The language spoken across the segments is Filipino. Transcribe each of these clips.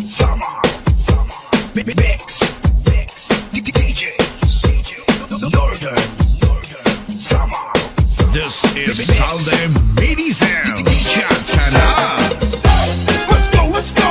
Samar, Mix, DJs, Northern Samar. This is Salde Medicine. Chachana. Let's go, let's go.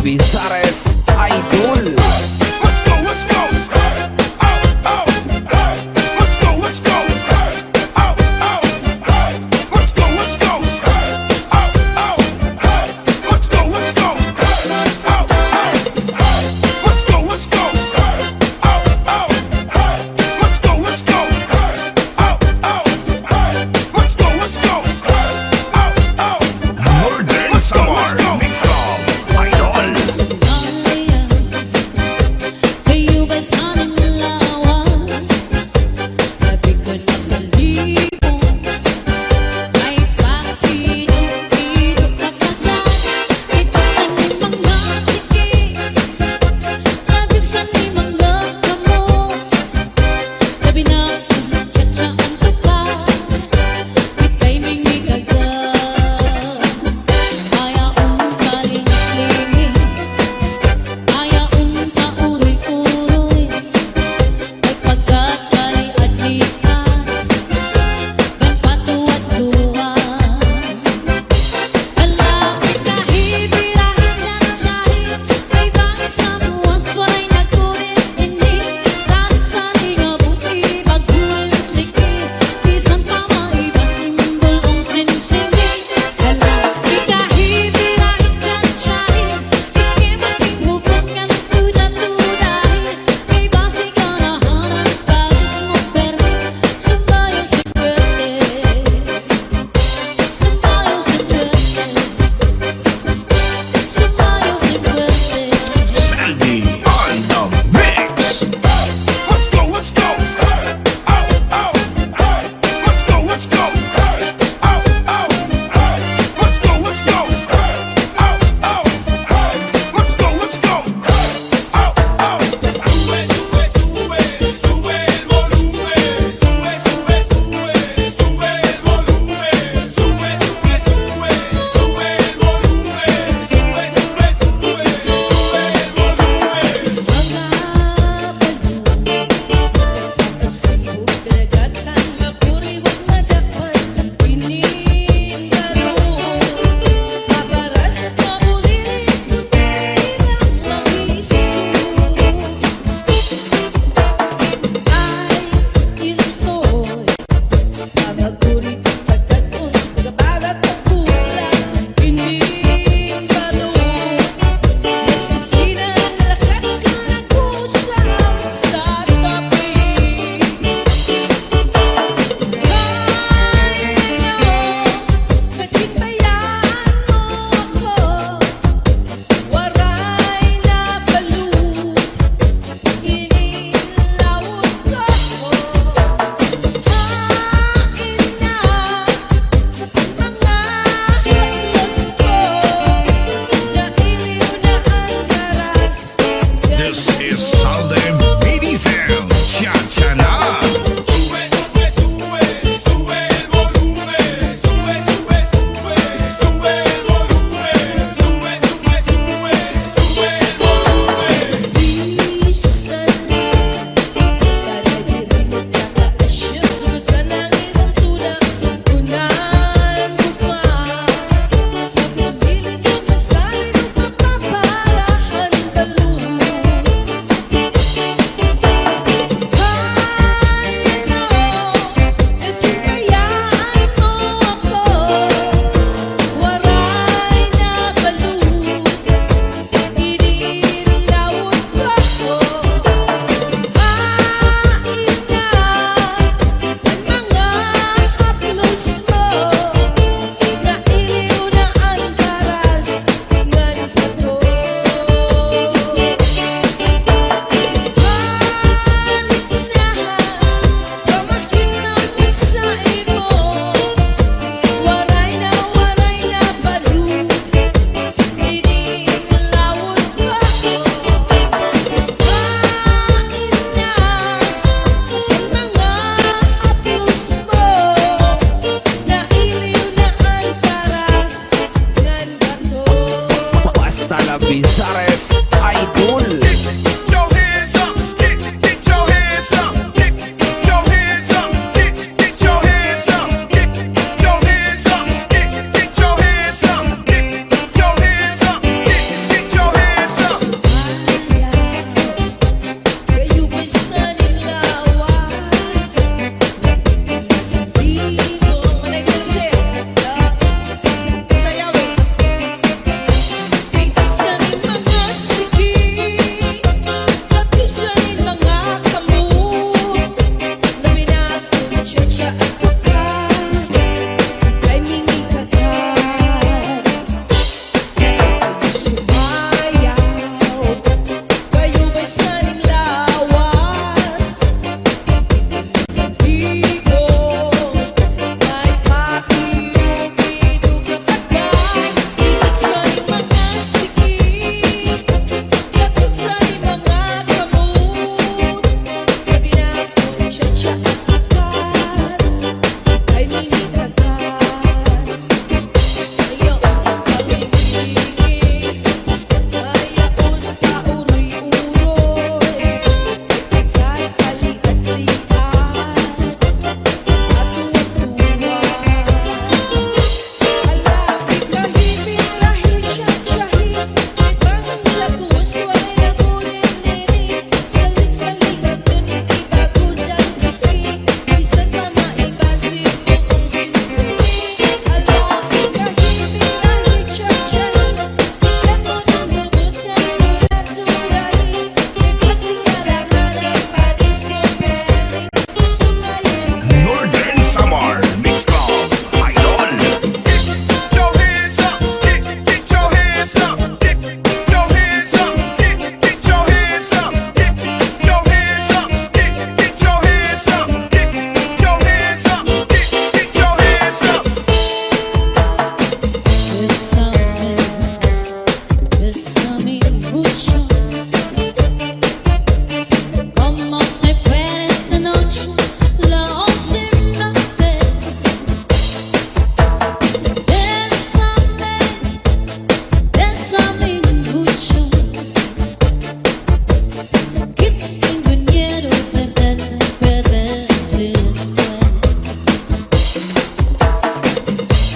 Bizares Idol. Let's go, let's go. Let's go, let's go. Let's go, let's go. Let's go, let's go. Let's go, let's go. Let's go, let's go. Let's go, let's go. Northern Samar. Mix of Idol.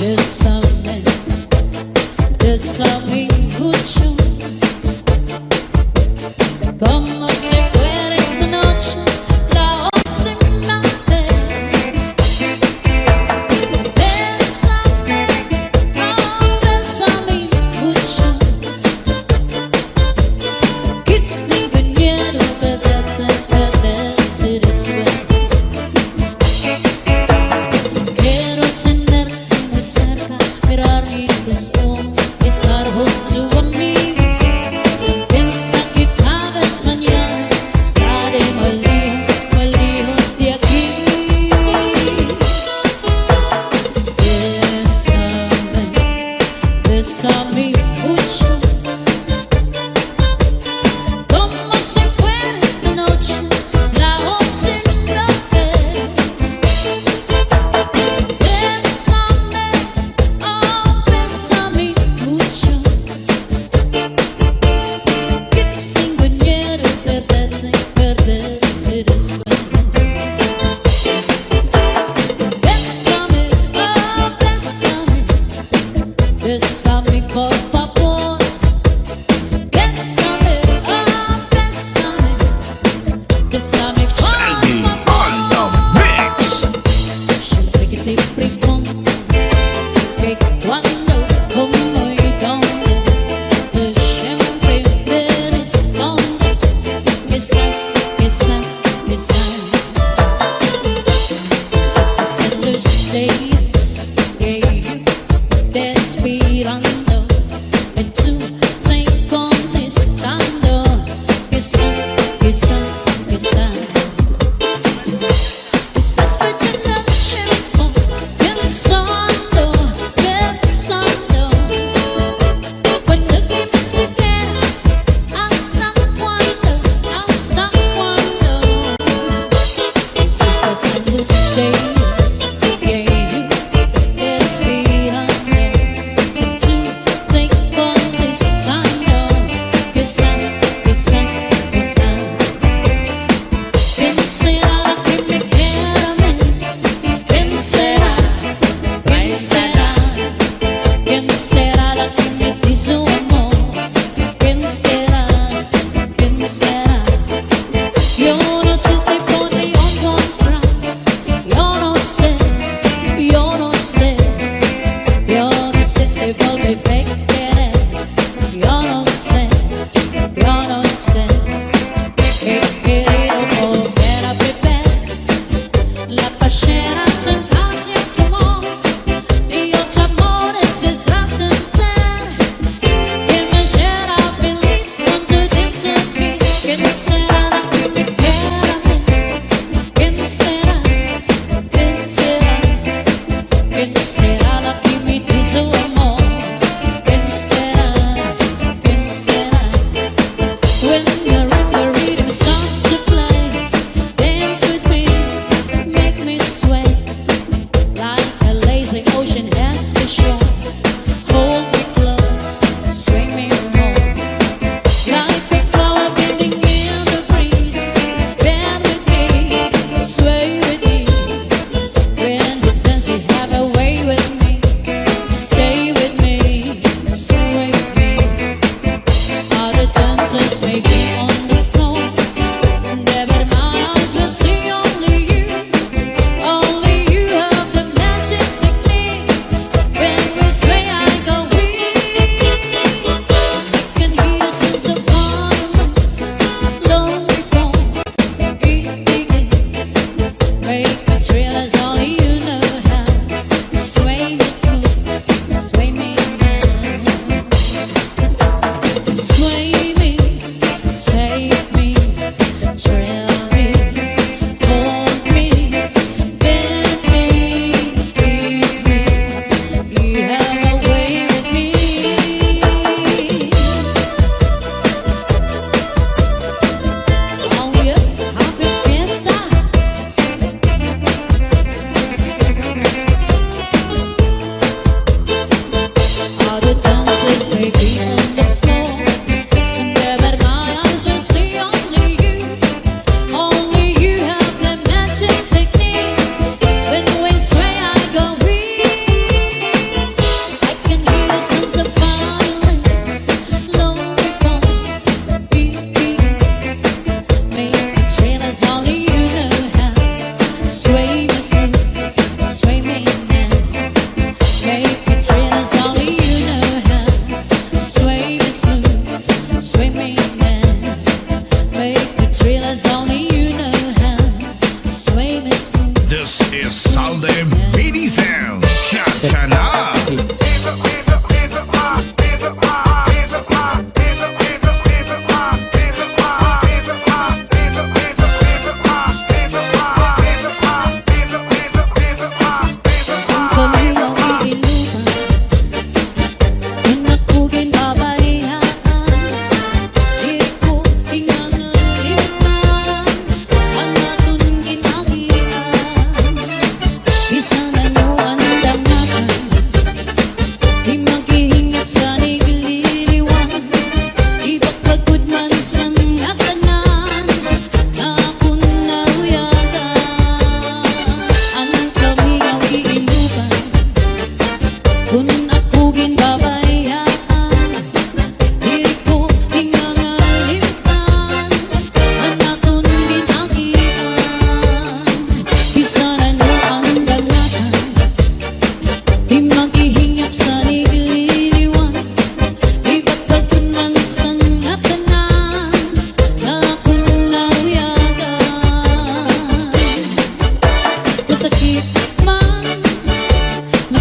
Bésame, bésame mucho, como si fuera esta noche la última vez. Bésame, oh, bésame mucho, quits leaving miedo de verte después. Quiero tenerte muy cerca, mirar tus ojos, estar junto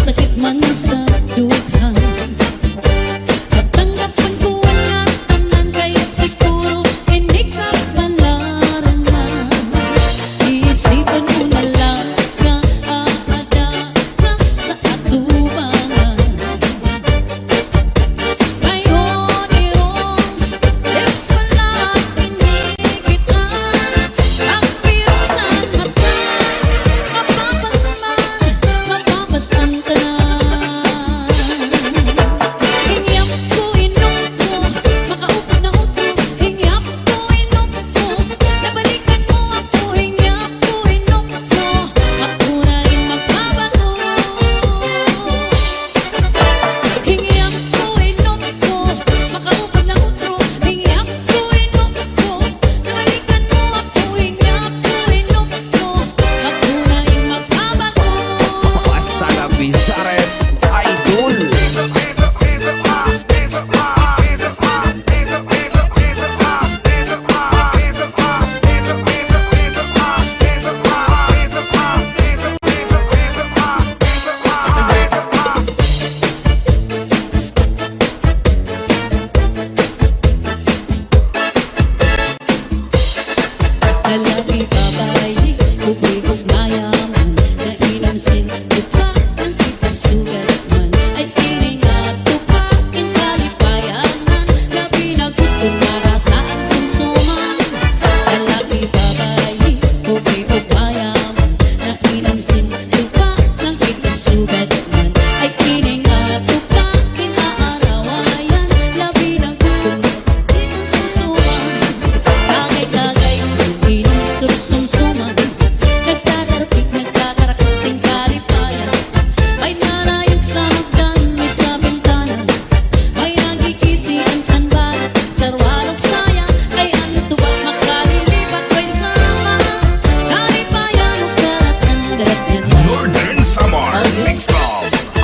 sakit man sa duhan. Matanggapan ko ang tanan, kaya't siguro hindi ka panaraman. Iisipan mo na lang na aada ka sa atubangan. Ngayon irong lips wala pinigitan, ang pirusan mata, mapapasaman, mapapasan ka na. Hingyap ko inom ko, makaupad na utro. Hingyap ko inom ko, nabalikan mo ako. Hingyap ko inom ko, ako na rin magbabago. Hingyap ko inom ko, makaupad na utro. Hingyap ko inom ko, nabalikan mo ako. Hingyap ko inom ko, ako na rin magbabago. Basta na Bizares Idol. Lalaki babae, ugay-ugnayan, nainomsin, tupa ang kitasugat man, ay iningat, tupa ang kalipayanan, gabi na gutom, narasaan sumsuman. Lalaki babae, ugay-ugnayan, nainomsin, tupa ang kitasugat man, ay iningat, tupa ang aarawayan, gabi na gutom, narasaan sumsuman. Kagay-kagay, inom sursumsuman, nagtatarapik, nagtatarakasing kalipayan. May nalayog sa hagdan, may sa bintana, may nagkikisian sanbat, sarwalog sayang, ay antubak makalilipat, may sama, kalipayan, ugarat, ang darat yan. Northern Samar, Nonstop.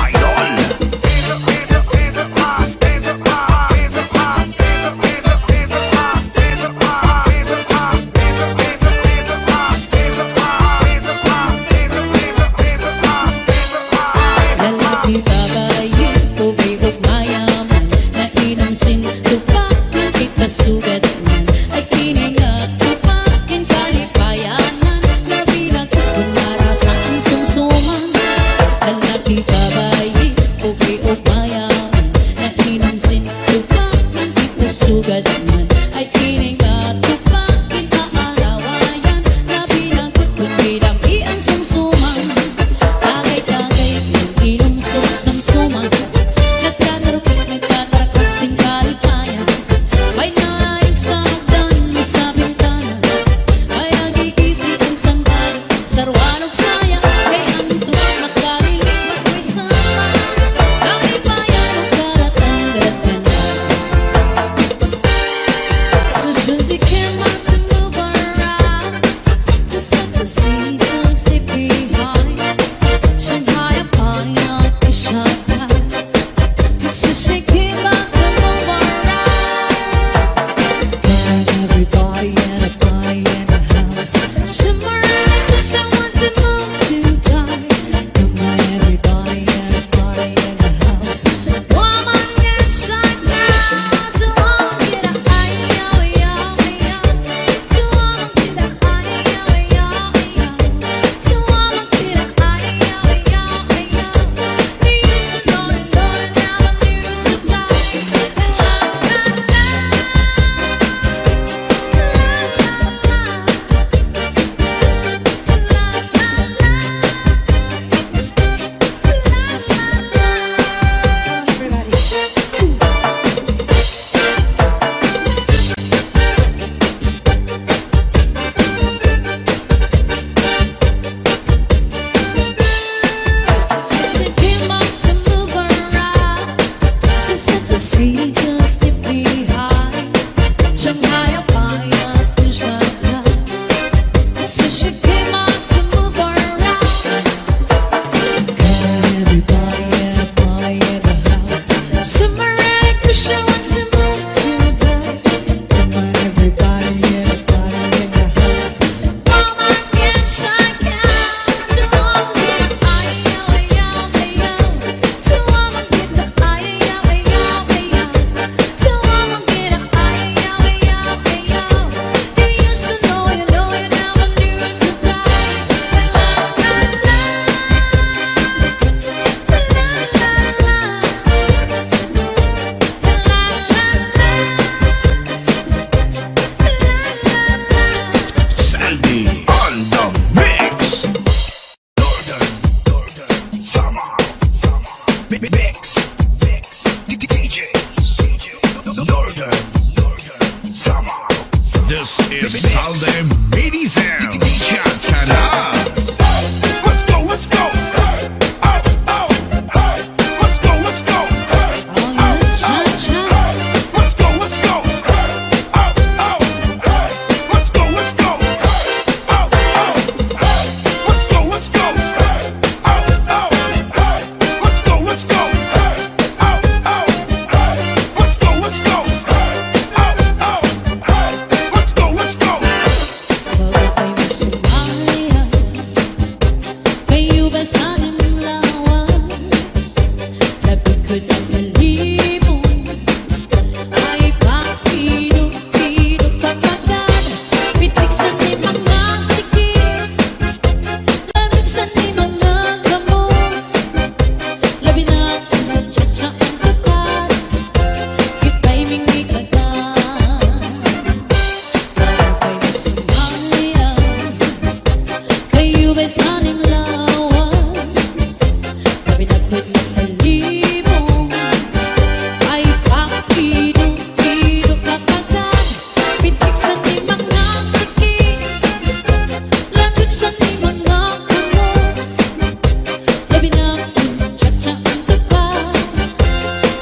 Mix. DJs. Northern Samar. This is Salde Medizem. Chachana. Let's go, let's go. Oh, oh, hey. Let's go, let's go. Oh, yeah, cha-cha. Let's go, let's go. Oh, oh, hey. Let's go, let's go. Oh, oh, hey. Let's go, let's go. Oh, oh, hey. Let's go, let's go. Oh, oh, hey. Let's go, let's go. Oh, oh, hey. Let's go, let's go. Pagkakay mo sumaya, kayo ba sa aking lawas? Labig ko ng malibong, ay pakilog-kilog kapagad. Pitik sa di mga sikip, lamig sa di mga gamot. Labi na akong tsa-tsa ang tapat, kita'y mingi agad. Pagkakay mo sumaya, kayo ba'y saning lawas? Labinagkot ng malibong, ay pakilog-kilog kapagad. Pitik sa di mga sikip, lamig sa di mga gamot. Labi na akong tsa-tsa ang tapat,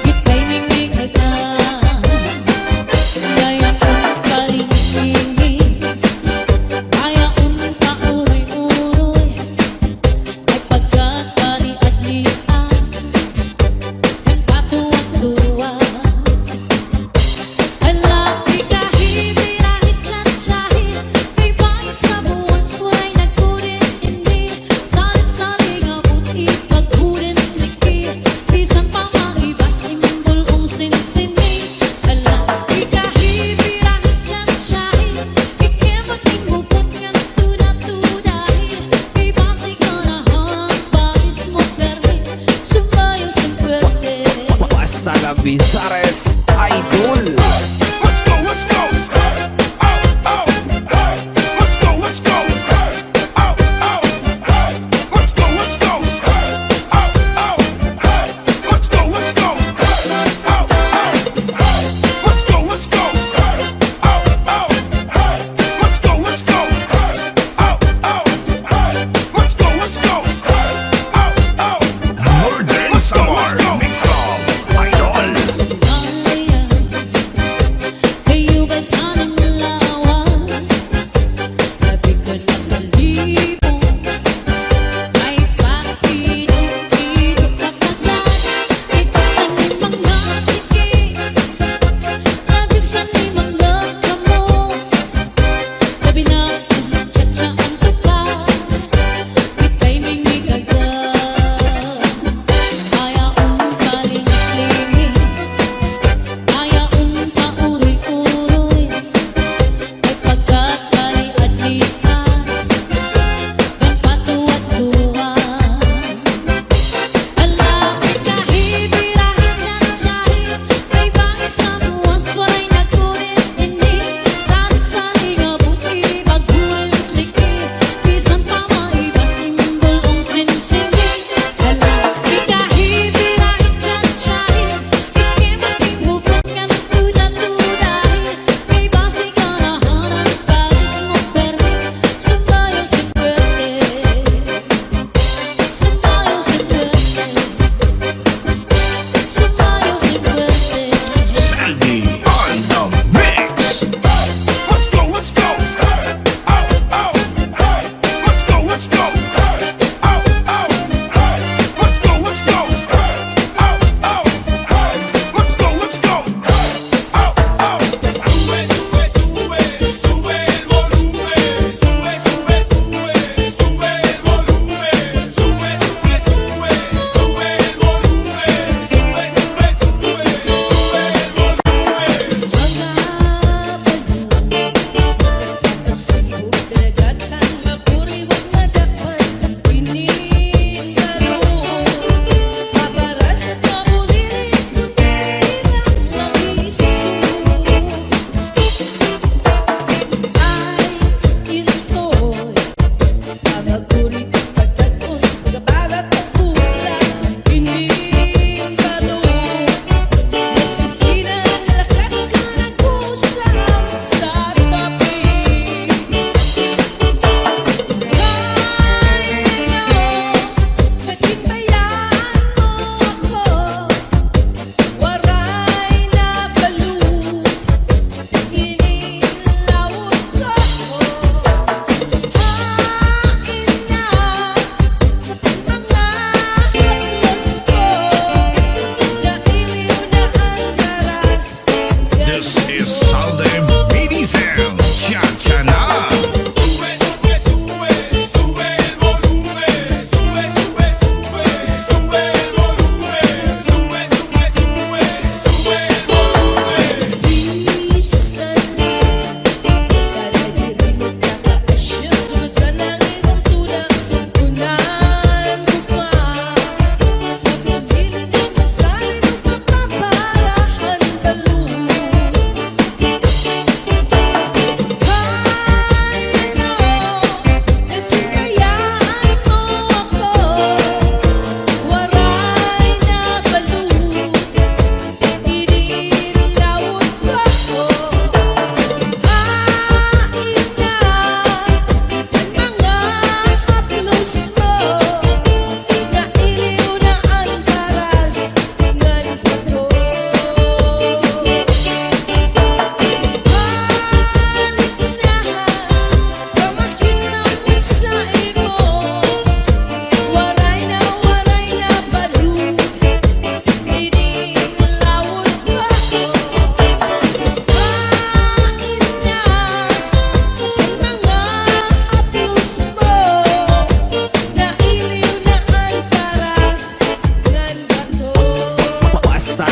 kita'y mingi agad. Gaya kong kalingin, kaya kong pauroy-uroy, ay pagkakali at lian, ang katuwang-tuwa. Ala, Pikahe Birahe, tsa-tsahin, may bait sa buwan, sway nagkurin-indi, salit-saling abot, ipagkurin sikip, bisan pa maibas, imbol kong sinisini. Ala, Pikahe Birahe, tsa-tsahin, ikimot ingupot nga tuda-tudahin, may basi ka na balis mo perli, sumayo sa pwede. Basta la Bizares Idol. Let's go, let's go. Oh, oh, hey. Let's go, let's go. Oh, oh, hey. Let's go, let's go. Oh, oh, hey. Let's go, let's go. Oh, oh, hey. Let's go, let's go. Oh, oh, hey. Let's go, let's go. Oh, oh, hey. Let's go, let's go. Oh, oh. Northern Samar. Mix of Idol. Sumaya,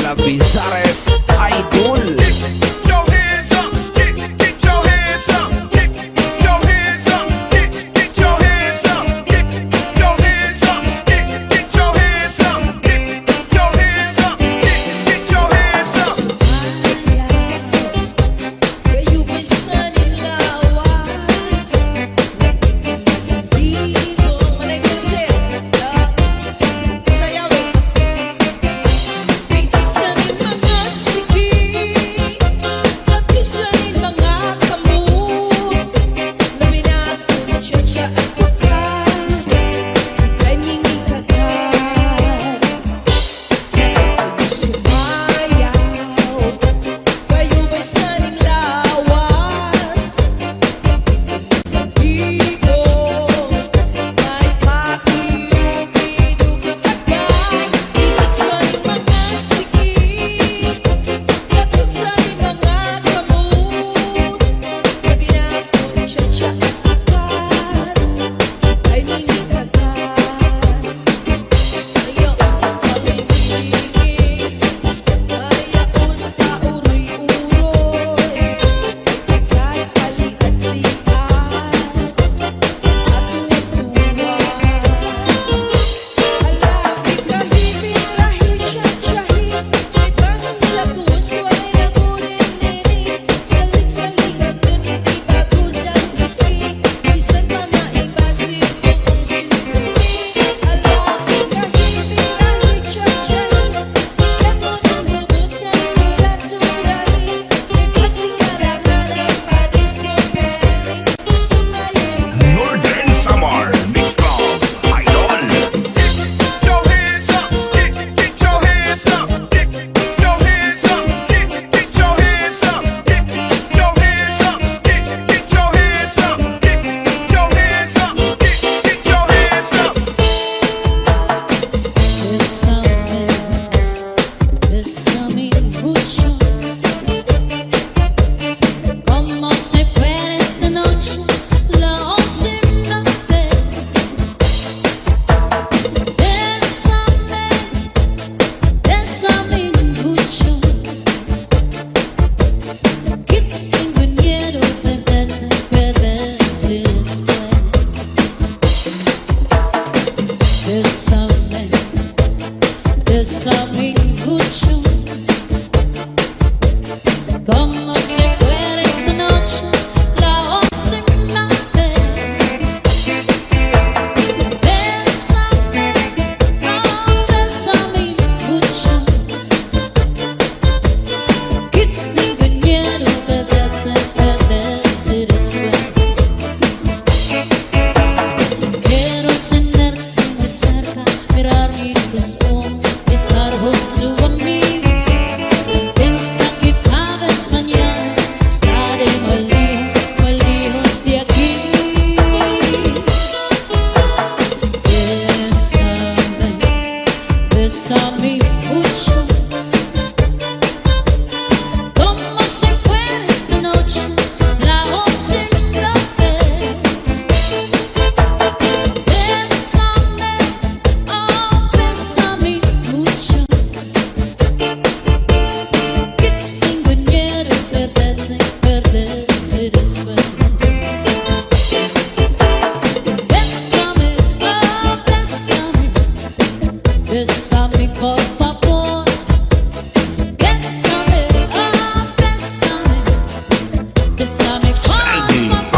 Talabizares Idol. Get your hands up, get your hands up, get your hands up, get your hands up, get your hands up, get your hands up, get your hands up, get your hands up. Kayo ba'y saning lawas? Dito, manay konser, sayawon. Pitik sanin mga sikip, tapos sanin mga kamot. Labi na ako, tsa-tsa at wakat, ika'y mingikagat. Sumayaw, kayo ba'y saning lawas? Di ko may pakirupido kapagkat pitik saning mga sikip, tapos saning mga kamot. Labi na ako, tsa-tsa at wakat, ika'y mingikagat. Ayaw paligid, ayaw pauroy-uroy, ika'y ali-at-lian at tuwa. Ala, Pikahe Birahe, tsa-tsahi, may bangon sa puso ay nagurin-nini. Salit-saligan dun, ibagod ang sakit, bisan pa maibasin mo ang sinsini. Ala, Pikahe Birahe, tsa-tsahi, ikan mo ng bubot ng turat-turahi, may pasing-arangalan, padis mo pwede, sumayon. Northern Samar Mix Club Idol. Get your hands up, get your hands up, get your hands up, get your hands up, get your hands up, get your hands up, get your hands up, get your hands up. Bésame mucho, como si fuera esta noche la última vez. Bésame mucho, que tengo miedo de perderte después. Bésame mucho, como si fuera esta noche la última vez. Bésame, oh, bésame mucho, que tengo miedo de perderte después. Quiero tenerte muy cerca, mirar tus ojos, estar junto a mí. Piensa que tal vez mañana estaré muy lejos de aquí. Bésame mucho, como si fuera esta noche la última vez. Bésame, oh, bésame mucho, que tengo miedo de perderte después. Bésame, oh, bésame por favor. Bésame, oh, bésame por Saldi. favor.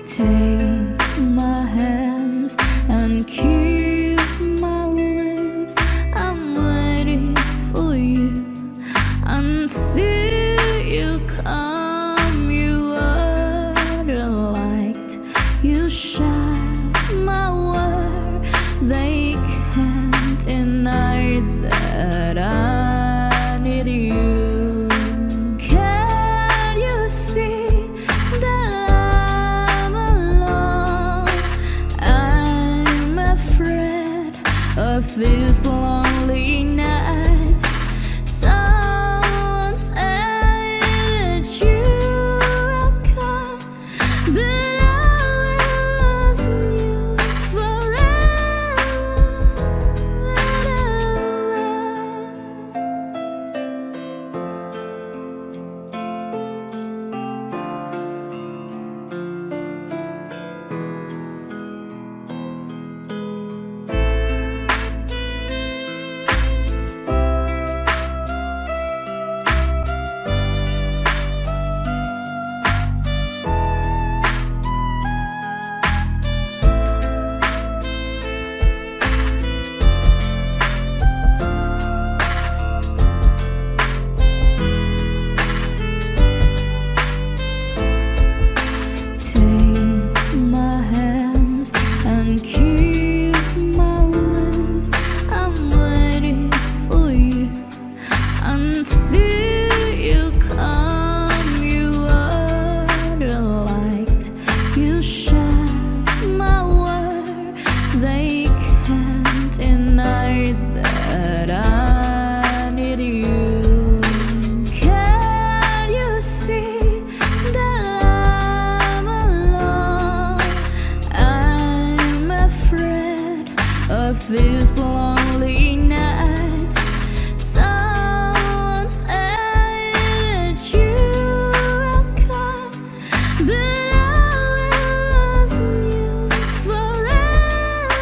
Take my hands and kiss my They can't deny that I need you. Can you see that I'm alone? I'm afraid of this lonely night. Someone said that you will come, but I will love you forever. Take my hands and kiss my lips. I'm waiting for you until you come. You are the light, you shine my world. They can't deny that I need you. Can you see that I'm alone? I'm afraid of this lonely night. Someone said that you will come, but I will love you forever.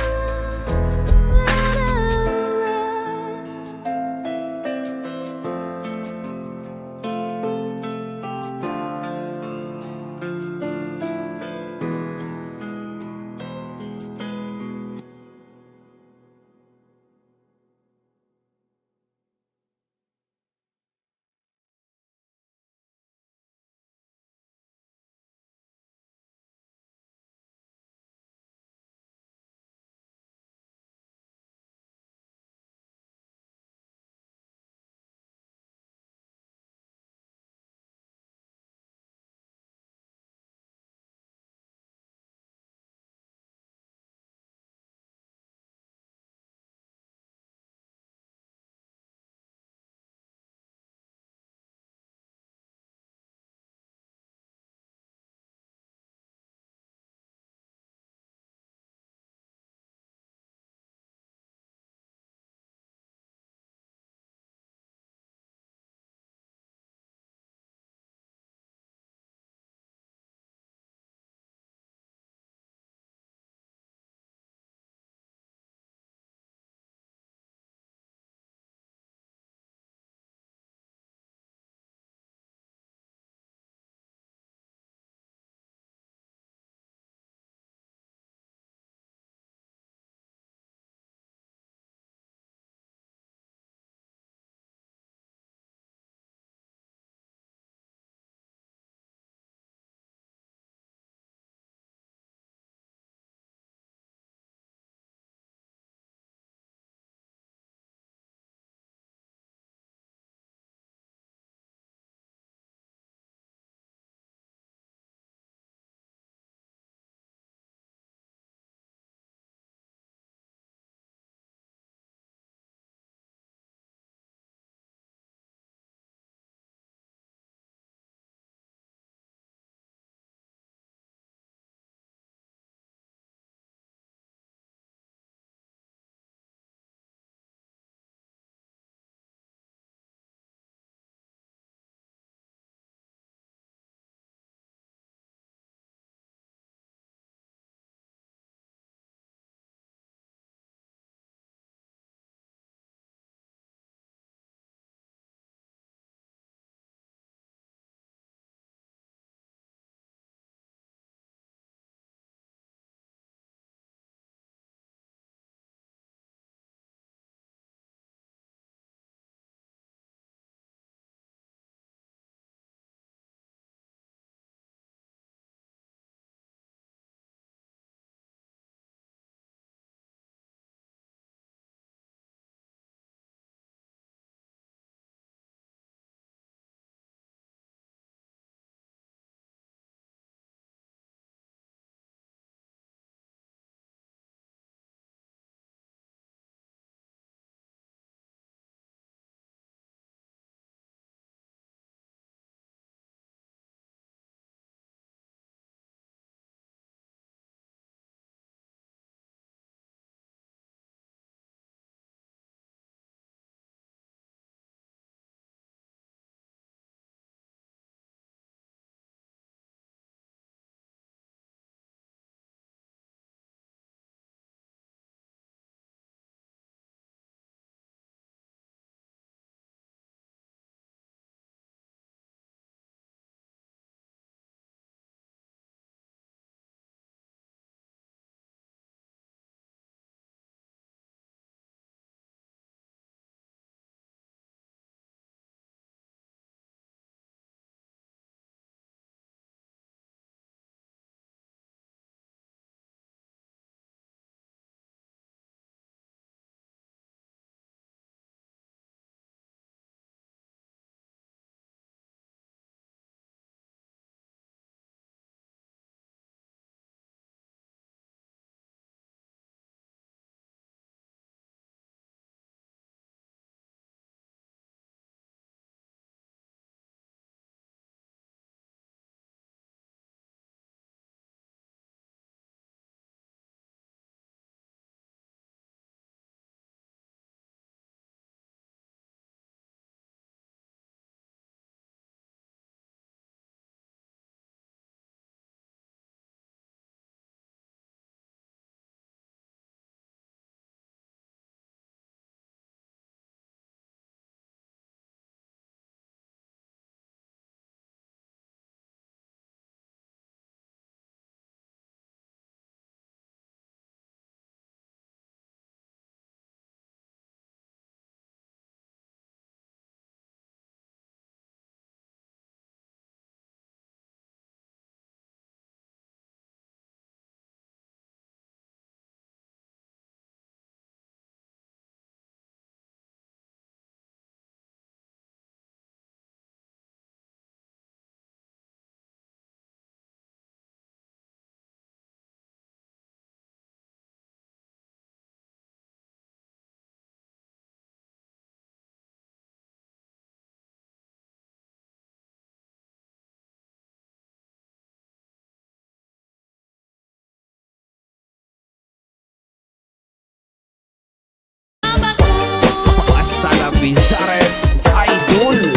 Talabizares Idol.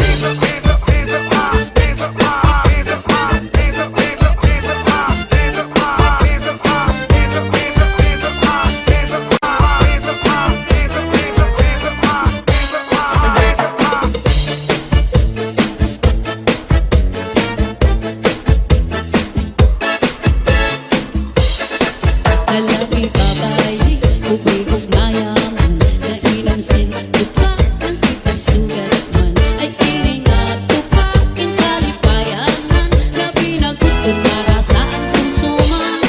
Lalaki babae, ugay-ugnayaman, nainomsin, tupa ang kitasugat man, ay iningat, tupakin kalipayanan, labi na gutong narasaan sumsuman.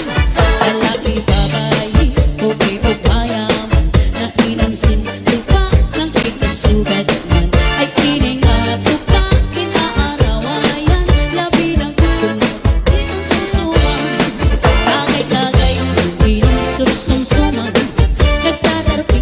Lalaki babae, ugay-ugnayaman, nainomsin, tupa ang kitasugat man, ay iningat, tupakin aarawayan, labi na gutong narasaan sumsuman. Tagay-tagay, inom sursumsuman, nagtatarpi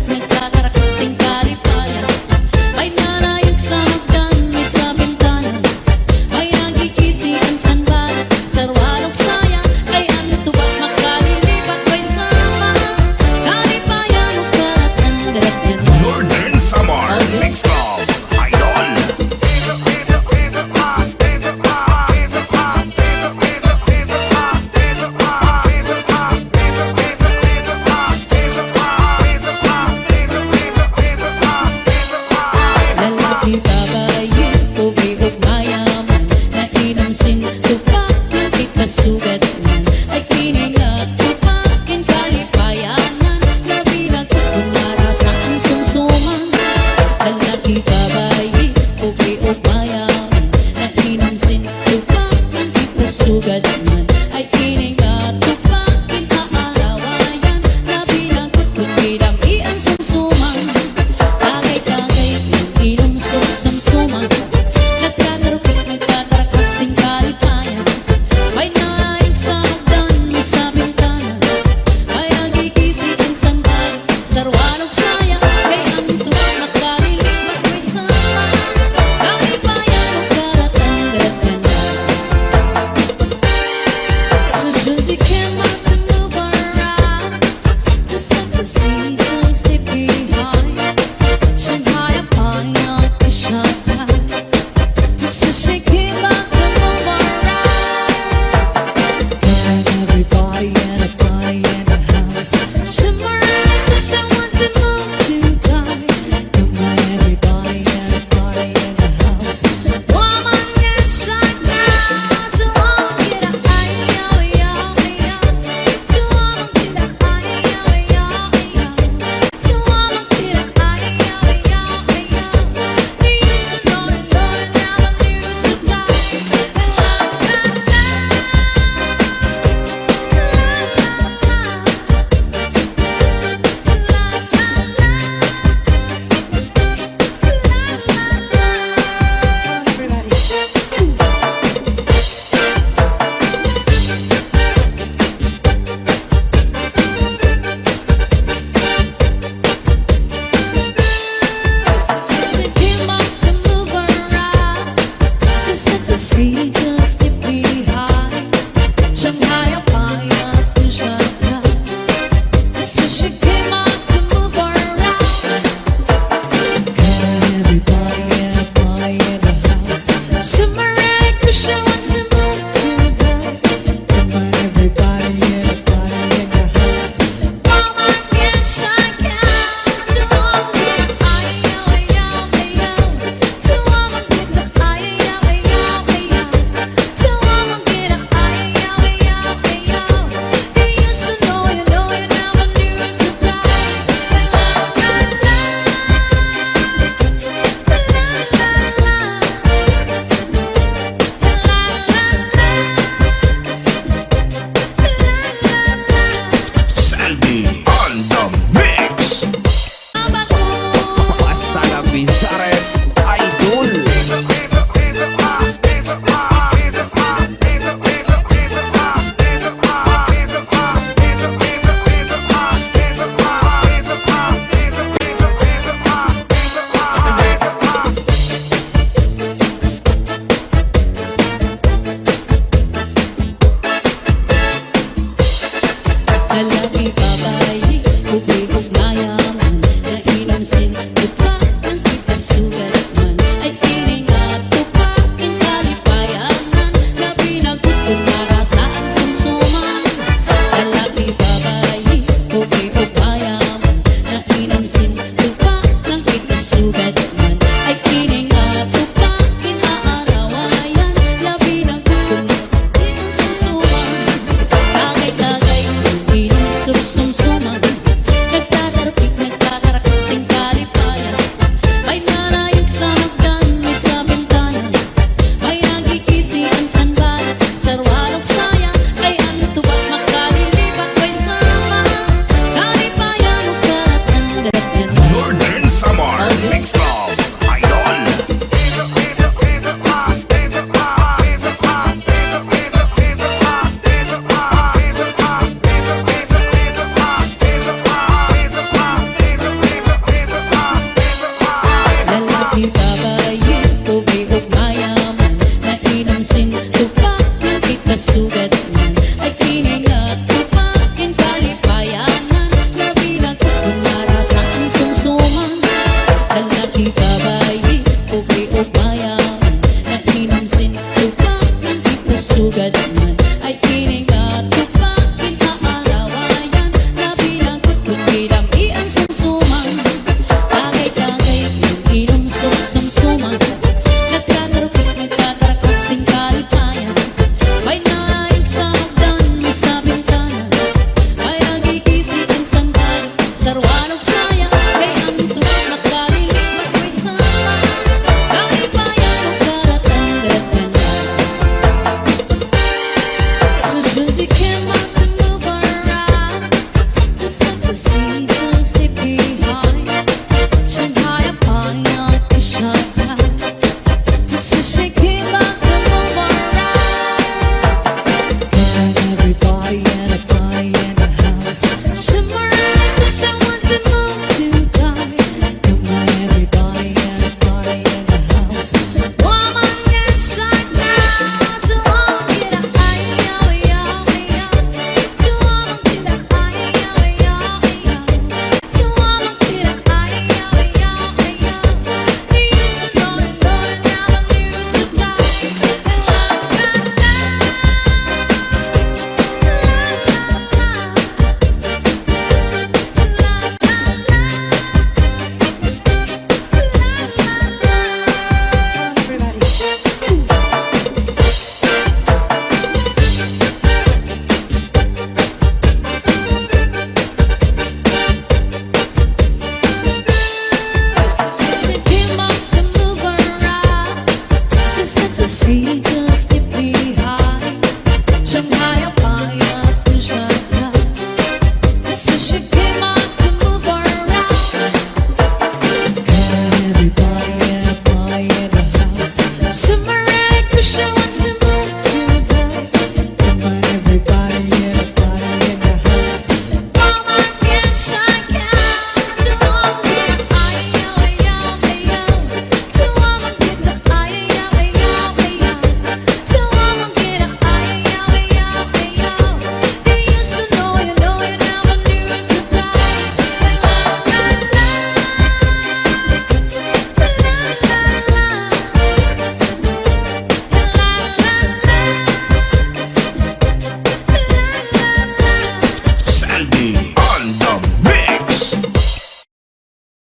ganyan